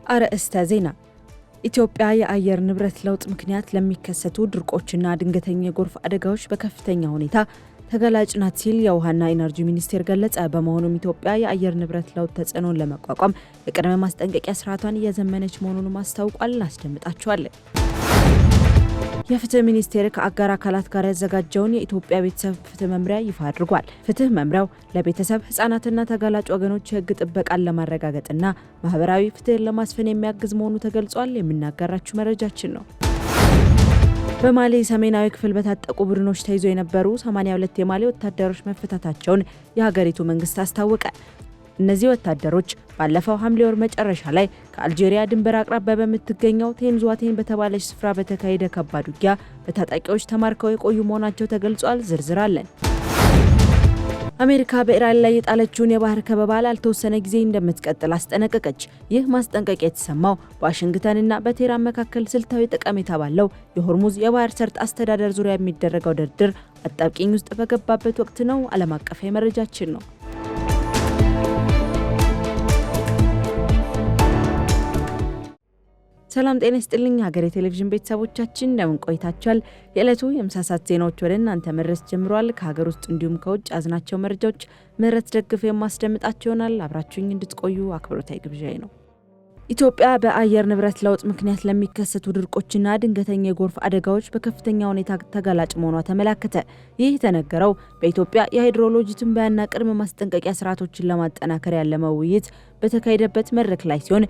አርዕስተ ዜና። ኢትዮጵያ የአየር ንብረት ለውጥ ምክንያት ለሚከሰቱ ድርቆችና ድንገተኛ የጎርፍ አደጋዎች በከፍተኛ ሁኔታ ተጋላጭ ናት ሲል የውሃና ኢነርጂ ሚኒስቴር ገለጸ። በመሆኑም ኢትዮጵያ የአየር ንብረት ለውጥ ተጽዕኖን ለመቋቋም የቅድመ ማስጠንቀቂያ ስርዓቷን እያዘመነች መሆኑን አስታውቋል። እናስደምጣችኋለን። የፍትህ ሚኒስቴር ከአጋር አካላት ጋር ያዘጋጀውን የኢትዮጵያ ቤተሰብ ፍትህ መምሪያ ይፋ አድርጓል። ፍትህ መምሪያው ለቤተሰብ ህጻናትና ተጋላጭ ወገኖች የህግ ጥበቃን ለማረጋገጥና ማህበራዊ ፍትህን ለማስፈን የሚያግዝ መሆኑ ተገልጿል። የምናጋራችሁ መረጃችን ነው። በማሊ ሰሜናዊ ክፍል በታጠቁ ቡድኖች ተይዞ የነበሩ 82 የማሊ ወታደሮች መፈታታቸውን የሀገሪቱ መንግስት አስታወቀ። እነዚህ ወታደሮች ባለፈው ሐምሌ ወር መጨረሻ ላይ ከአልጄሪያ ድንበር አቅራቢያ በምትገኘው ቴንዟቴን በተባለች ስፍራ በተካሄደ ከባድ ውጊያ በታጣቂዎች ተማርከው የቆዩ መሆናቸው ተገልጿል። ዝርዝር አለን። አሜሪካ በኢራን ላይ የጣለችውን የባህር ከበባ ላልተወሰነ ጊዜ እንደምትቀጥል አስጠነቀቀች። ይህ ማስጠንቀቂያ የተሰማው በዋሽንግተንና በቴህራን መካከል ስልታዊ ጠቀሜታ ባለው የሆርሙዝ የባህር ሰርጥ አስተዳደር ዙሪያ የሚደረገው ድርድር አጣብቂኝ ውስጥ በገባበት ወቅት ነው። ዓለም አቀፋዊ መረጃችን ነው። ሰላም ጤና ይስጥልኝ ሀገሬ ቴሌቪዥን ቤተሰቦቻችን እንደምን ቆይታችኋል? የዕለቱ የምሳሳት ዜናዎች ወደ እናንተ መድረስ ጀምረዋል። ከሀገር ውስጥ እንዲሁም ከውጭ ያዝናቸው መረጃዎች ምህረት ደግፍ የማስደምጣቸው ይሆናል። አብራችሁኝ እንድትቆዩ አክብሮታዊ ግብዣዬ ነው። ኢትዮጵያ በአየር ንብረት ለውጥ ምክንያት ለሚከሰቱ ድርቆችና ድንገተኛ የጎርፍ አደጋዎች በከፍተኛ ሁኔታ ተጋላጭ መሆኗ ተመላከተ። ይህ የተነገረው በኢትዮጵያ የሃይድሮሎጂ ትንበያና ቅድመ ማስጠንቀቂያ ስርዓቶችን ለማጠናከር ያለመ ውይይት በተካሄደበት መድረክ ላይ ሲሆን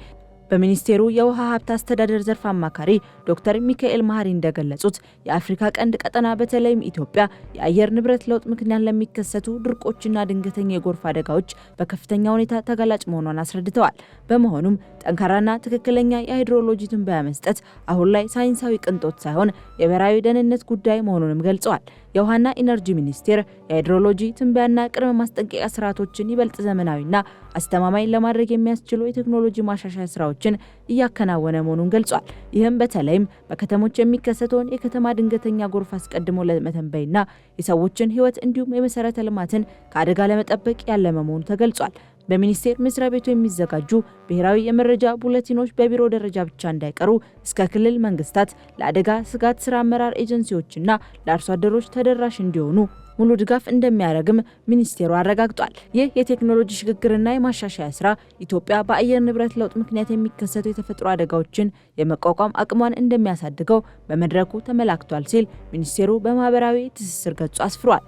በሚኒስቴሩ የውሃ ሀብት አስተዳደር ዘርፍ አማካሪ ዶክተር ሚካኤል ማህሪ እንደገለጹት የአፍሪካ ቀንድ ቀጠና በተለይም ኢትዮጵያ የአየር ንብረት ለውጥ ምክንያት ለሚከሰቱ ድርቆችና ድንገተኛ የጎርፍ አደጋዎች በከፍተኛ ሁኔታ ተጋላጭ መሆኗን አስረድተዋል። በመሆኑም ጠንካራና ትክክለኛ የሃይድሮሎጂ ትንበያ መስጠት አሁን ላይ ሳይንሳዊ ቅንጦት ሳይሆን የብሔራዊ ደህንነት ጉዳይ መሆኑንም ገልጸዋል። የውሃና ኢነርጂ ሚኒስቴር የሃይድሮሎጂ ትንበያና ቅድመ ማስጠንቀቂያ ስርዓቶችን ይበልጥ ዘመናዊና አስተማማኝ ለማድረግ የሚያስችሉ የቴክኖሎጂ ማሻሻያ ስራዎችን እያከናወነ መሆኑን ገልጿል። ይህም በተለይም በከተሞች የሚከሰተውን የከተማ ድንገተኛ ጎርፍ አስቀድሞ ለመተንበይና የሰዎችን ሕይወት እንዲሁም የመሰረተ ልማትን ከአደጋ ለመጠበቅ ያለመ መሆኑ ተገልጿል። በሚኒስቴር መስሪያ ቤቱ የሚዘጋጁ ብሔራዊ የመረጃ ቡሌቲኖች በቢሮ ደረጃ ብቻ እንዳይቀሩ እስከ ክልል መንግስታት፣ ለአደጋ ስጋት ስራ አመራር ኤጀንሲዎችና ለአርሶ አደሮች ተደራሽ እንዲሆኑ ሙሉ ድጋፍ እንደሚያደርግም ሚኒስቴሩ አረጋግጧል። ይህ የቴክኖሎጂ ሽግግርና የማሻሻያ ስራ ኢትዮጵያ በአየር ንብረት ለውጥ ምክንያት የሚከሰቱ የተፈጥሮ አደጋዎችን የመቋቋም አቅሟን እንደሚያሳድገው በመድረኩ ተመላክቷል ሲል ሚኒስቴሩ በማህበራዊ ትስስር ገጹ አስፍሯል።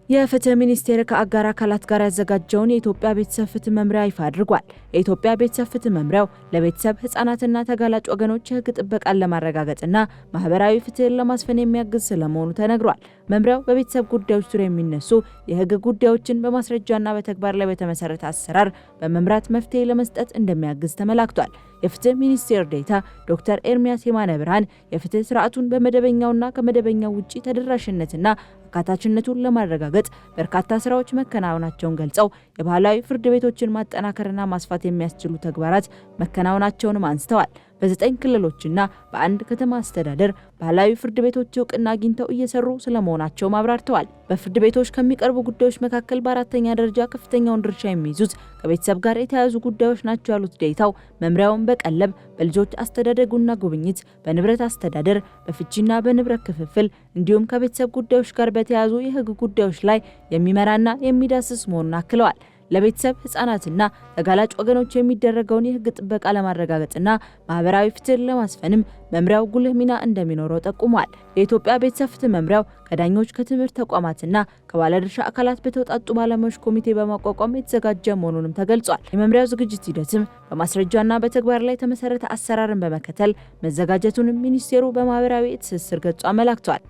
የፍትህ ሚኒስቴር ከአጋር አካላት ጋር ያዘጋጀውን የኢትዮጵያ ቤተሰብ ፍትህ መምሪያ ይፋ አድርጓል። የኢትዮጵያ ቤተሰብ ፍትህ መምሪያው ለቤተሰብ ህጻናትና ተጋላጭ ወገኖች የህግ ጥበቃን ለማረጋገጥና ማህበራዊ ፍትህን ለማስፈን የሚያግዝ ስለመሆኑ ተነግሯል። መምሪያው በቤተሰብ ጉዳዮች ዙሪያ የሚነሱ የህግ ጉዳዮችን በማስረጃና በተግባር ላይ በተመሰረተ አሰራር በመምራት መፍትሄ ለመስጠት እንደሚያግዝ ተመላክቷል። የፍትህ ሚኒስቴር ዴኤታ ዶክተር ኤርሚያስ የማነ ብርሃን የፍትህ ስርዓቱን በመደበኛውና ከመደበኛው ውጪ ተደራሽነትና አካታችነቱን ለማረጋገጥ በርካታ ስራዎች መከናወናቸውን ገልጸው የባህላዊ ፍርድ ቤቶችን ማጠናከርና ማስፋት የሚያስችሉ ተግባራት መከናወናቸውንም አንስተዋል። በ9 ክልሎችና በአንድ ከተማ አስተዳደር ባህላዊ ፍርድ ቤቶች እውቅና አግኝተው እየሰሩ ስለመሆናቸው አብራርተዋል። በፍርድ ቤቶች ከሚቀርቡ ጉዳዮች መካከል በአራተኛ ደረጃ ከፍተኛውን ድርሻ የሚይዙት ከቤተሰብ ጋር የተያያዙ ጉዳዮች ናቸው ያሉት ዴኤታው መምሪያውን በቀለብ፣ በልጆች አስተዳደጉና ጉብኝት፣ በንብረት አስተዳደር፣ በፍቺና በንብረት ክፍፍል እንዲሁም ከቤተሰብ ጉዳዮች ጋር በተያያዙ የህግ ጉዳዮች ላይ የሚመራና የሚዳስስ መሆኑን አክለዋል። ለቤተሰብ ህጻናትና ተጋላጭ ወገኖች የሚደረገውን የህግ ጥበቃ ለማረጋገጥና ማህበራዊ ፍትህን ለማስፈንም መምሪያው ጉልህ ሚና እንደሚኖረው ጠቁሟል። የኢትዮጵያ ቤተሰብ ፍትህ መምሪያው ከዳኞች፣ ከትምህርት ተቋማትና ከባለድርሻ አካላት በተውጣጡ ባለሙያዎች ኮሚቴ በማቋቋም የተዘጋጀ መሆኑንም ተገልጿል። የመምሪያው ዝግጅት ሂደትም በማስረጃና በተግባር ላይ የተመሰረተ አሰራርን በመከተል መዘጋጀቱንም ሚኒስቴሩ በማህበራዊ ትስስር ገጹ አመላክቷል።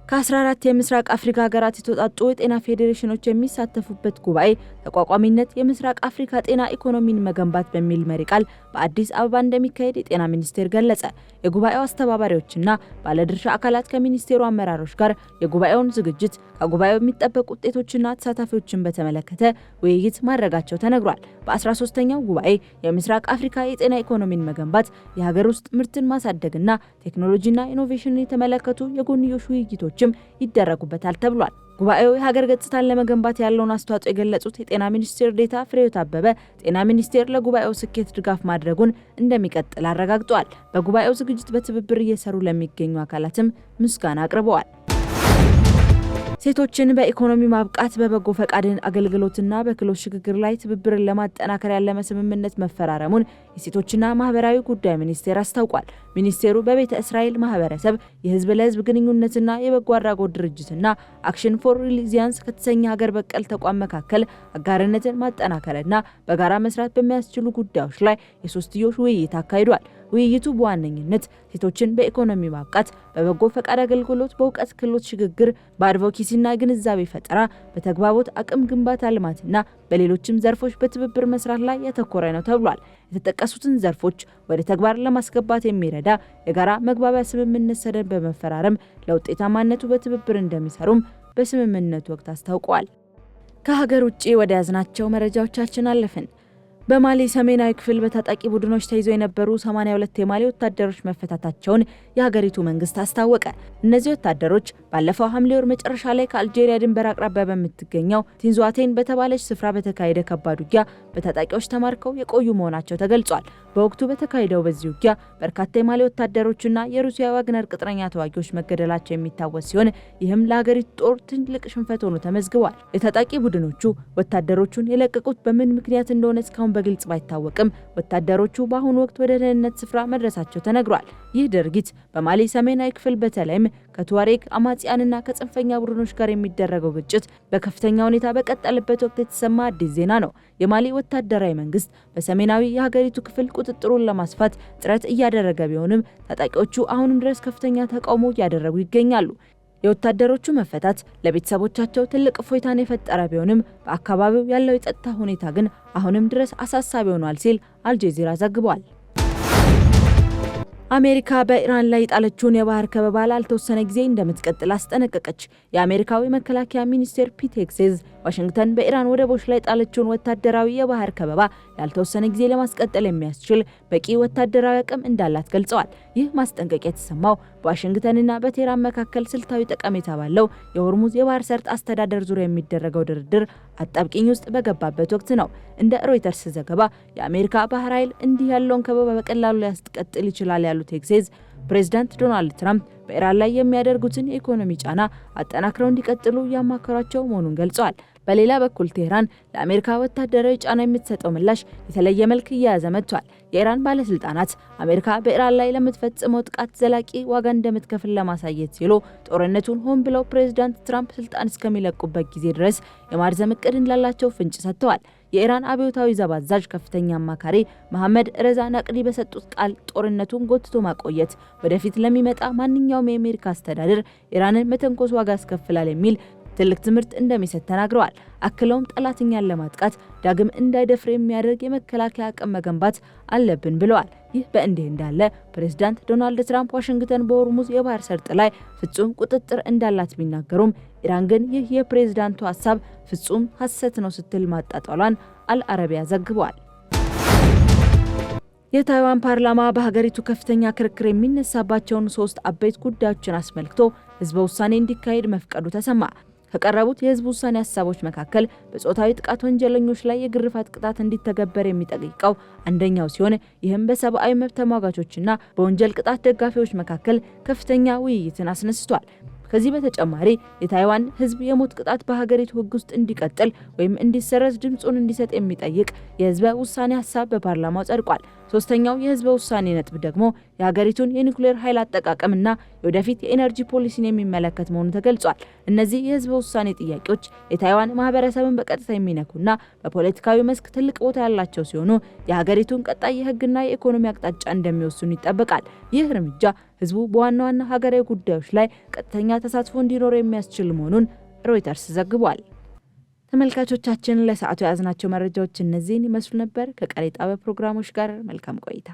ከ14 የምስራቅ አፍሪካ ሀገራት የተውጣጡ የጤና ፌዴሬሽኖች የሚሳተፉበት ጉባኤ ተቋቋሚነት የምስራቅ አፍሪካ ጤና ኢኮኖሚን መገንባት በሚል መሪ ቃል በአዲስ አበባ እንደሚካሄድ የጤና ሚኒስቴር ገለጸ። የጉባኤው አስተባባሪዎችና ባለድርሻ አካላት ከሚኒስቴሩ አመራሮች ጋር የጉባኤውን ዝግጅት፣ ከጉባኤው የሚጠበቁ ውጤቶችና ተሳታፊዎችን በተመለከተ ውይይት ማድረጋቸው ተነግሯል። በ13ኛው ጉባኤ የምስራቅ አፍሪካ የጤና ኢኮኖሚን መገንባት፣ የሀገር ውስጥ ምርትን ማሳደግና ቴክኖሎጂና ኢኖቬሽንን የተመለከቱ የጎንዮሽ ውይይቶችም ይደረጉበታል ተብሏል። ጉባኤው የሀገር ገጽታን ለመገንባት ያለውን አስተዋጽኦ የገለጹት የጤና ሚኒስቴር ዴኤታ ፍሬሕይወት አበበ ጤና ሚኒስቴር ለጉባኤው ስኬት ድጋፍ ማድረጉን እንደሚቀጥል አረጋግጠዋል። በጉባኤው ዝግጅት በትብብር እየሰሩ ለሚገኙ አካላትም ምስጋና አቅርበዋል። ሴቶችን በኢኮኖሚ ማብቃት በበጎ ፈቃድን አገልግሎትና በክህሎት ሽግግር ላይ ትብብርን ለማጠናከር ያለመ ስምምነት መፈራረሙን የሴቶችና ማህበራዊ ጉዳይ ሚኒስቴር አስታውቋል። ሚኒስቴሩ በቤተ እስራኤል ማህበረሰብ የህዝብ ለህዝብ ግንኙነትና የበጎ አድራጎት ድርጅትና አክሽን ፎር ሪሊዚያንስ ከተሰኘ ሀገር በቀል ተቋም መካከል አጋርነትን ማጠናከርና በጋራ መስራት በሚያስችሉ ጉዳዮች ላይ የሶስትዮሽ ውይይት አካሂዷል። ውይይቱ በዋነኝነት ሴቶችን በኢኮኖሚ ማብቃት፣ በበጎ ፈቃድ አገልግሎት፣ በእውቀት ክህሎት ሽግግር፣ በአድቮኬሲና ግንዛቤ ፈጠራ፣ በተግባቦት አቅም ግንባታ ልማትና በሌሎችም ዘርፎች በትብብር መስራት ላይ ያተኮረ ነው ተብሏል። የተጠቀሱትን ዘርፎች ወደ ተግባር ለማስገባት የሚረዳ የጋራ መግባቢያ ስምምነት ሰነድ በመፈራረም ለውጤታማነቱ በትብብር እንደሚሰሩም በስምምነቱ ወቅት አስታውቀዋል። ከሀገር ውጭ ወደ ያዝናቸው መረጃዎቻችን አለፍን። በማሊ ሰሜናዊ ክፍል በታጣቂ ቡድኖች ተይዘው የነበሩ 82 የማሊ ወታደሮች መፈታታቸውን የሀገሪቱ መንግስት አስታወቀ። እነዚህ ወታደሮች ባለፈው ሐምሌ ወር መጨረሻ ላይ ከአልጄሪያ ድንበር አቅራቢያ በምትገኘው ቲንዟቴን በተባለች ስፍራ በተካሄደ ከባድ ውጊያ በታጣቂዎች ተማርከው የቆዩ መሆናቸው ተገልጿል። በወቅቱ በተካሄደው በዚህ ውጊያ በርካታ የማሊ ወታደሮችና የሩሲያ ዋግነር ቅጥረኛ ተዋጊዎች መገደላቸው የሚታወስ ሲሆን ይህም ለሀገሪቱ ጦር ትልቅ ሽንፈት ሆኖ ተመዝግቧል። የታጣቂ ቡድኖቹ ወታደሮቹን የለቀቁት በምን ምክንያት እንደሆነ እስካሁን በግልጽ ባይታወቅም ወታደሮቹ በአሁኑ ወቅት ወደ ደህንነት ስፍራ መድረሳቸው ተነግሯል። ይህ ድርጊት በማሊ ሰሜናዊ ክፍል በተለይም ከቱዋሬግ አማጽያንና ከጽንፈኛ ቡድኖች ጋር የሚደረገው ግጭት በከፍተኛ ሁኔታ በቀጠለበት ወቅት የተሰማ አዲስ ዜና ነው። የማሊ ወታደራዊ መንግስት በሰሜናዊ የሀገሪቱ ክፍል ቁጥጥሩን ለማስፋት ጥረት እያደረገ ቢሆንም ታጣቂዎቹ አሁንም ድረስ ከፍተኛ ተቃውሞ እያደረጉ ይገኛሉ። የወታደሮቹ መፈታት ለቤተሰቦቻቸው ትልቅ እፎይታን የፈጠረ ቢሆንም በአካባቢው ያለው የጸጥታ ሁኔታ ግን አሁንም ድረስ አሳሳቢ ሆኗል ሲል አልጀዚራ ዘግቧል። አሜሪካ በኢራን ላይ የጣለችውን የባህር ከበባ ላልተወሰነ ጊዜ እንደምትቀጥል አስጠነቀቀች። የአሜሪካዊ መከላከያ ሚኒስቴር ፒት ሄግሴዝ ዋሽንግተን በኢራን ወደቦች ላይ ጣለችውን ወታደራዊ የባህር ከበባ ላልተወሰነ ጊዜ ለማስቀጠል የሚያስችል በቂ ወታደራዊ አቅም እንዳላት ገልጸዋል። ይህ ማስጠንቀቂያ የተሰማው በዋሽንግተንና በቴህራን መካከል ስልታዊ ጠቀሜታ ባለው የሆርሙዝ የባህር ሰርጥ አስተዳደር ዙሪያ የሚደረገው ድርድር አጣብቂኝ ውስጥ በገባበት ወቅት ነው። እንደ ሮይተርስ ዘገባ የአሜሪካ ባህር ኃይል እንዲህ ያለውን ከበባ በቀላሉ ሊያስቀጥል ይችላል ያሉት ሄግሴዝ ፕሬዚዳንት ዶናልድ ትራምፕ በኢራን ላይ የሚያደርጉትን የኢኮኖሚ ጫና አጠናክረው እንዲቀጥሉ ያማከሯቸው መሆኑን ገልጸዋል። በሌላ በኩል ቴህራን ለአሜሪካ ወታደራዊ ጫና የምትሰጠው ምላሽ የተለየ መልክ እየያዘ መጥቷል። የኢራን ባለስልጣናት አሜሪካ በኢራን ላይ ለምትፈጽመው ጥቃት ዘላቂ ዋጋ እንደምትከፍል ለማሳየት ሲሉ ጦርነቱን ሆን ብለው ፕሬዚዳንት ትራምፕ ስልጣን እስከሚለቁበት ጊዜ ድረስ የማርዘም እቅድ እንዳላቸው ፍንጭ ሰጥተዋል። የኢራን አብዮታዊ ዘብ አዛዥ ከፍተኛ አማካሪ መሐመድ ረዛ ናቅዲ በሰጡት ቃል ጦርነቱን ጎትቶ ማቆየት ወደፊት ለሚመጣ ማንኛውም የአሜሪካ አስተዳደር ኢራንን መተንኮስ ዋጋ ያስከፍላል የሚል ትልቅ ትምህርት እንደሚሰጥ ተናግረዋል። አክለውም ጠላትኛን ለማጥቃት ዳግም እንዳይደፍር የሚያደርግ የመከላከያ አቅም መገንባት አለብን ብለዋል። ይህ በእንዲህ እንዳለ ፕሬዝዳንት ዶናልድ ትራምፕ ዋሽንግተን በሆርሙዝ የባህር ሰርጥ ላይ ፍጹም ቁጥጥር እንዳላት ቢናገሩም ኢራን ግን ይህ የፕሬዝዳንቱ ሐሳብ ፍጹም ሐሰት ነው ስትል ማጣጣሏን አልአረቢያ ዘግቧል። የታይዋን ፓርላማ በሀገሪቱ ከፍተኛ ክርክር የሚነሳባቸውን 3 አበይት ጉዳዮችን አስመልክቶ ህዝበ ውሳኔ እንዲካሄድ መፍቀዱ ተሰማ። ከቀረቡት የህዝብ ውሳኔ ሀሳቦች መካከል በጾታዊ ጥቃት ወንጀለኞች ላይ የግርፋት ቅጣት እንዲተገበር የሚጠይቀው አንደኛው ሲሆን ይህም በሰብአዊ መብት ተሟጋቾችና በወንጀል ቅጣት ደጋፊዎች መካከል ከፍተኛ ውይይትን አስነስቷል። ከዚህ በተጨማሪ የታይዋን ህዝብ የሞት ቅጣት በሀገሪቱ ህግ ውስጥ እንዲቀጥል ወይም እንዲሰረዝ ድምጹን እንዲሰጥ የሚጠይቅ የህዝበ ውሳኔ ሀሳብ በፓርላማው ጸድቋል። ሶስተኛው የህዝበ ውሳኔ ነጥብ ደግሞ የሀገሪቱን የኒውክሌር ኃይል አጠቃቀምና የወደፊት የኤነርጂ ፖሊሲን የሚመለከት መሆኑ ተገልጿል። እነዚህ የህዝበ ውሳኔ ጥያቄዎች የታይዋን ማህበረሰብን በቀጥታ የሚነኩና በፖለቲካዊ መስክ ትልቅ ቦታ ያላቸው ሲሆኑ የሀገሪቱን ቀጣይ የህግና የኢኮኖሚ አቅጣጫ እንደሚወስኑ ይጠበቃል። ይህ እርምጃ ህዝቡ በዋና ዋና ሀገራዊ ጉዳዮች ላይ ቀጥተኛ ተሳትፎ እንዲኖረው የሚያስችል መሆኑን ሮይተርስ ዘግቧል። ተመልካቾቻችን ለሰዓቱ የያዝናቸው መረጃዎች እነዚህን ይመስሉ ነበር። ከቀሪ ጣቢያ ፕሮግራሞች ጋር መልካም ቆይታ